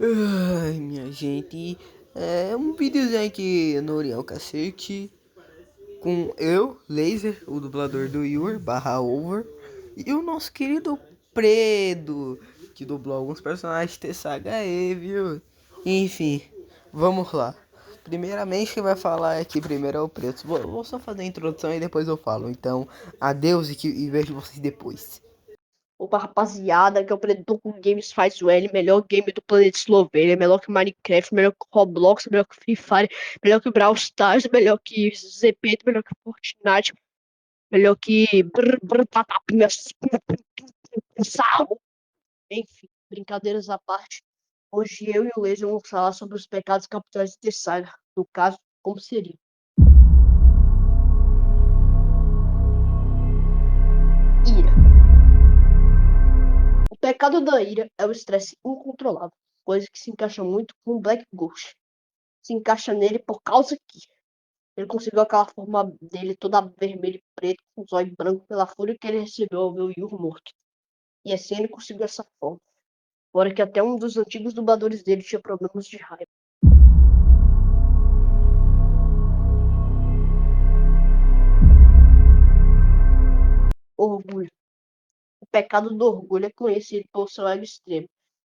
Ai, minha gente, é um videozinho aqui no Oriel Cacete com eu, Laser, o dublador do Yur, barra over, e o nosso querido Predo, que dublou alguns personagens de TSHE, viu? Enfim, vamos lá. Primeiramente, quem vai falar aqui primeiro é o Preto. Vou só fazer a introdução e depois eu falo. Então, adeus e vejo vocês depois. Opa, rapaziada, que é o Predador com Games faz o L, melhor game do planeta Eslovênia, melhor que Minecraft, melhor que Roblox, melhor que Free Fire, melhor que Brawl Stars, melhor que ZP, melhor que Fortnite, melhor que Sal. Enfim, brincadeiras à parte. Hoje eu e o Laser vamos falar sobre os pecados capitais de Tessaga. No caso, como seria? Ira. O pecado da ira é o estresse incontrolável, coisa que se encaixa muito com o Black Ghost. Se encaixa nele por causa que ele conseguiu aquela forma dele toda vermelha e preta, com os olhos brancos pela fúria que ele recebeu ao ver o Yur morto. E assim ele conseguiu essa forma. Fora que até um dos antigos dubladores dele tinha problemas de raiva. Orgulho. O pecado do orgulho é conhecido pelo seu ego extremo,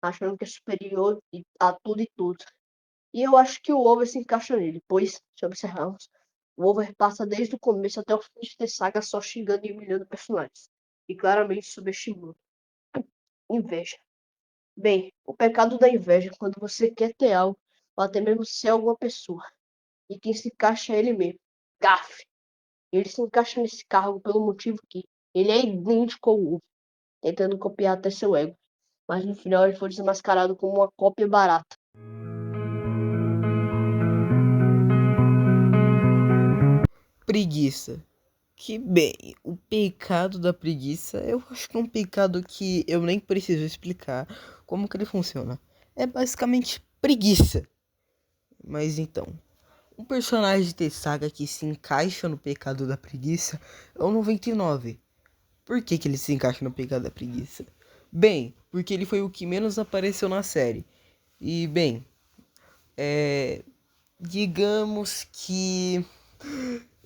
achando que é superior a tudo e tudo. E eu acho que o Over se encaixa nele, pois, se observarmos, o Over passa desde o começo até o fim de ter saga só xingando e humilhando personagens, e claramente subestimando. Inveja. Bem, o pecado da inveja é quando você quer ter algo, ou até mesmo ser alguma pessoa, e quem se encaixa é ele mesmo. Gafe. Ele se encaixa nesse cargo pelo motivo que ele é idêntico ao Over, tentando copiar até seu ego, mas no final ele foi desmascarado como uma cópia barata. Preguiça. Que bem, o pecado da preguiça, eu acho que é um pecado que eu nem preciso explicar como que ele funciona. É basicamente preguiça. Mas então, um personagem de saga que se encaixa no pecado da preguiça é o 99. Por que que ele se encaixa no pecado da preguiça? Bem, porque ele foi o que menos apareceu na série. E bem, digamos que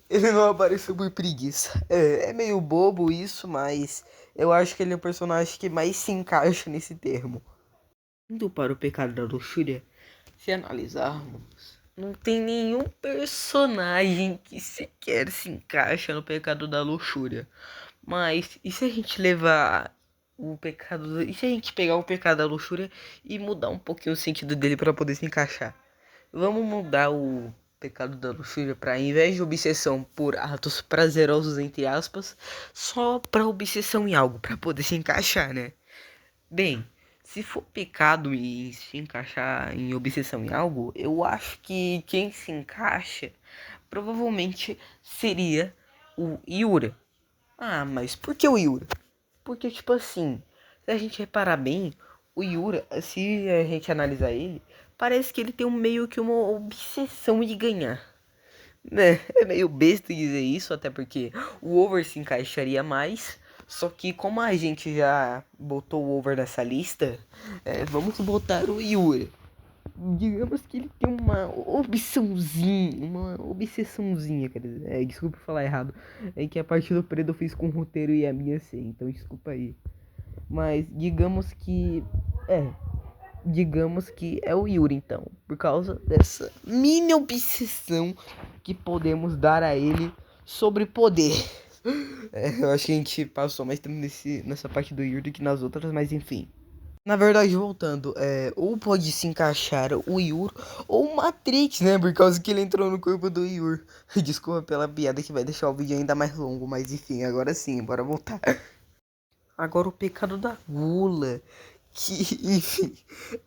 ele não apareceu por preguiça. É meio bobo isso, mas eu acho que ele é o personagem que mais se encaixa nesse termo. Indo para o pecado da luxúria, se analisarmos, não tem nenhum personagem que sequer se encaixa no pecado da luxúria. Mas e se a gente levar o pecado, e se a gente pegar o pecado da luxúria e mudar um pouquinho o sentido dele para poder se encaixar? Vamos mudar o pecado da luxúria para, ao invés de obsessão por atos prazerosos, entre aspas, só para obsessão em algo, para poder se encaixar, né? Bem, se for pecado e se encaixar em obsessão em algo, eu acho que quem se encaixa provavelmente seria o Yura. Ah, mas por que o Yura? Porque, tipo assim, se a gente reparar bem, o Yura, se a gente analisar ele, parece que ele tem meio que uma obsessão de ganhar. Né? É meio besta dizer isso, até porque o Over se encaixaria mais. Só que como a gente já botou o Over nessa lista, vamos botar o Yura. Digamos que ele tem uma obsessãozinha, quer dizer, desculpa falar errado. É que a parte do Preto eu fiz com o roteiro e a minha sim, então desculpa aí. Mas é, digamos que é o Yuri então, por causa dessa mini obsessão que podemos dar a ele sobre poder. Eu acho que a gente passou mais tempo nessa parte do Yuri do que nas outras, mas enfim. Na verdade, voltando, ou pode se encaixar o Yur ou o Matrix, né? Por causa que ele entrou no corpo do Yur. Desculpa pela piada que vai deixar o vídeo ainda mais longo, mas enfim, agora sim, bora voltar. Agora o pecado da gula, que, enfim,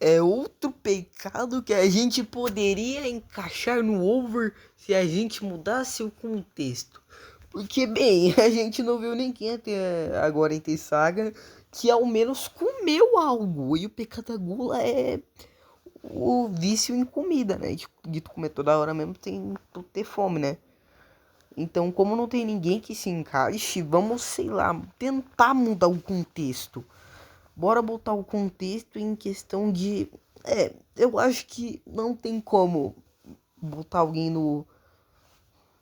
é outro pecado que a gente poderia encaixar no over se a gente mudasse o contexto. Porque, bem, a gente não viu ninguém até agora em T-Saga que ao menos comeu algo. E o pecado da gula é o vício em comida, né? De tu comer toda hora mesmo tem tu ter fome, né? Então, como não tem ninguém que se encaixe, vamos, sei lá, tentar mudar o contexto. Bora botar o contexto em questão de Eu acho que não tem como botar alguém no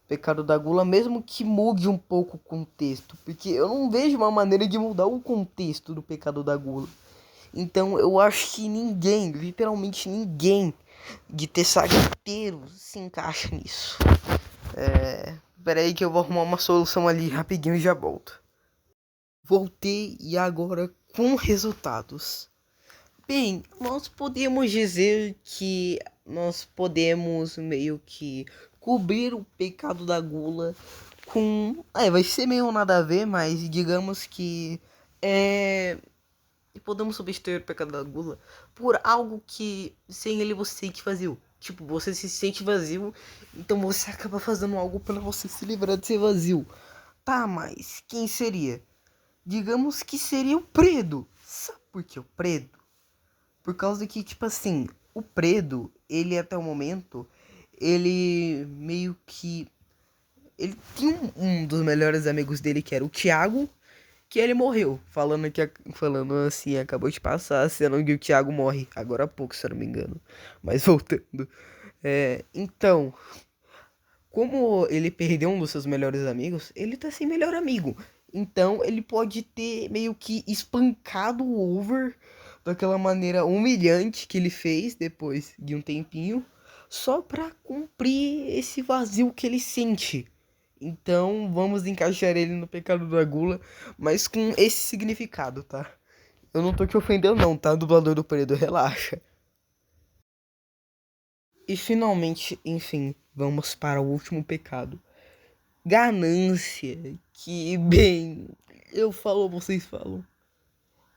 pecado da gula, mesmo que mude um pouco o contexto, porque eu não vejo uma maneira de mudar o contexto do pecado da gula. Então eu acho que ninguém, literalmente ninguém, de terceiro inteiro se encaixa nisso. Pera aí que eu vou arrumar uma solução ali rapidinho e já volto. Voltei e agora com resultados. Bem, nós podemos dizer que nós podemos meio que cobrir o pecado da gula com. Vai ser meio nada a ver, mas digamos que. É. Podemos substituir o pecado da gula por algo que sem ele você sente vazio. Tipo, você se sente vazio, então você acaba fazendo algo para você se livrar de ser vazio. Tá, mas quem seria? Digamos que seria o Predo. Sabe por que o Predo? Por causa que, tipo assim, o Predo, ele até o momento, ele meio que. Ele tinha um dos melhores amigos dele, que era o Thiago, que ele morreu. Falando assim, acabou de passar a cena que o Thiago morre. Agora há pouco, se eu não me engano. Mas voltando. Então, como ele perdeu um dos seus melhores amigos, ele tá sem melhor amigo. Então ele pode ter meio que espancado o Over daquela maneira humilhante que ele fez depois de um tempinho, só pra cumprir esse vazio que ele sente. Então vamos encaixar ele no pecado da gula, mas com esse significado, tá? Eu não tô te ofendendo não, tá? Dublador do Preto, relaxa. E finalmente, enfim, vamos para o último pecado. Ganância, que bem, eu falo, vocês falam.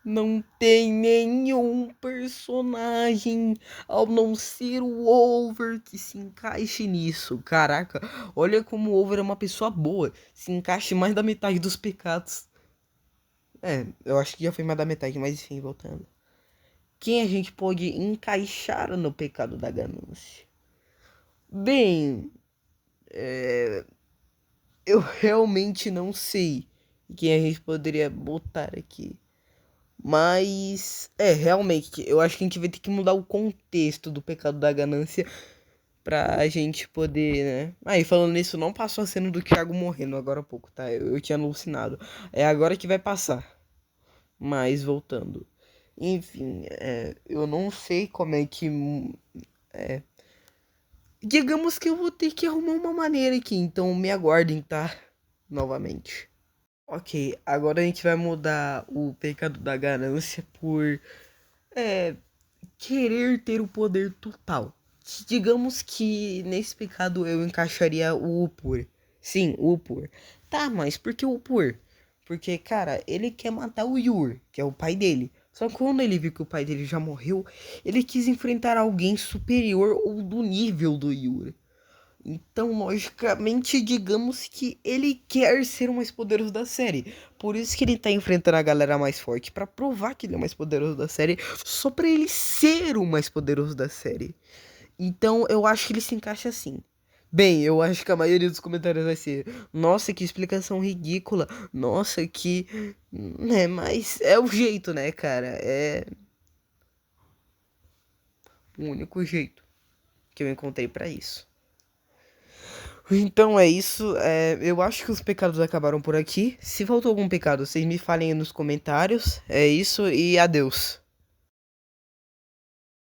Não tem nenhum personagem ao não ser o Over que se encaixe nisso. Caraca, olha como o Over é uma pessoa boa. Se encaixa em mais da metade dos pecados. Eu acho que já foi mais da metade, mas enfim, voltando. Quem a gente pode encaixar no pecado da ganância? Bem, eu realmente não sei quem a gente poderia botar aqui. Mas, realmente, eu acho que a gente vai ter que mudar o contexto do pecado da ganância pra gente poder, né? Aí, falando nisso, não passou a cena do Thiago morrendo agora há pouco, tá? Eu tinha alucinado. É agora que vai passar. Mas, voltando. Enfim, eu não sei como é que. Digamos que eu vou ter que arrumar uma maneira aqui, então me aguardem, tá? Novamente. Ok, agora a gente vai mudar o pecado da ganância por querer ter o poder total. Digamos que nesse pecado eu encaixaria o Upur. Sim, o Upur. Tá, mas por que o Upur? Porque, cara, ele quer matar o Yur, que é o pai dele. Só que quando ele viu que o pai dele já morreu, ele quis enfrentar alguém superior ou do nível do Yur. Então, logicamente, digamos que ele quer ser o mais poderoso da série. Por isso que ele tá enfrentando a galera mais forte, pra provar que ele é o mais poderoso da série, só pra ele ser o mais poderoso da série. Então, eu acho que ele se encaixa assim. Bem, eu acho que a maioria dos comentários vai ser: nossa, que explicação ridícula. Nossa, que. Né, mas é o jeito, né, cara? É o único jeito que eu encontrei pra isso. Então é isso. Eu acho que os pecados acabaram por aqui. Se faltou algum pecado, vocês me falem aí nos comentários. É isso e adeus.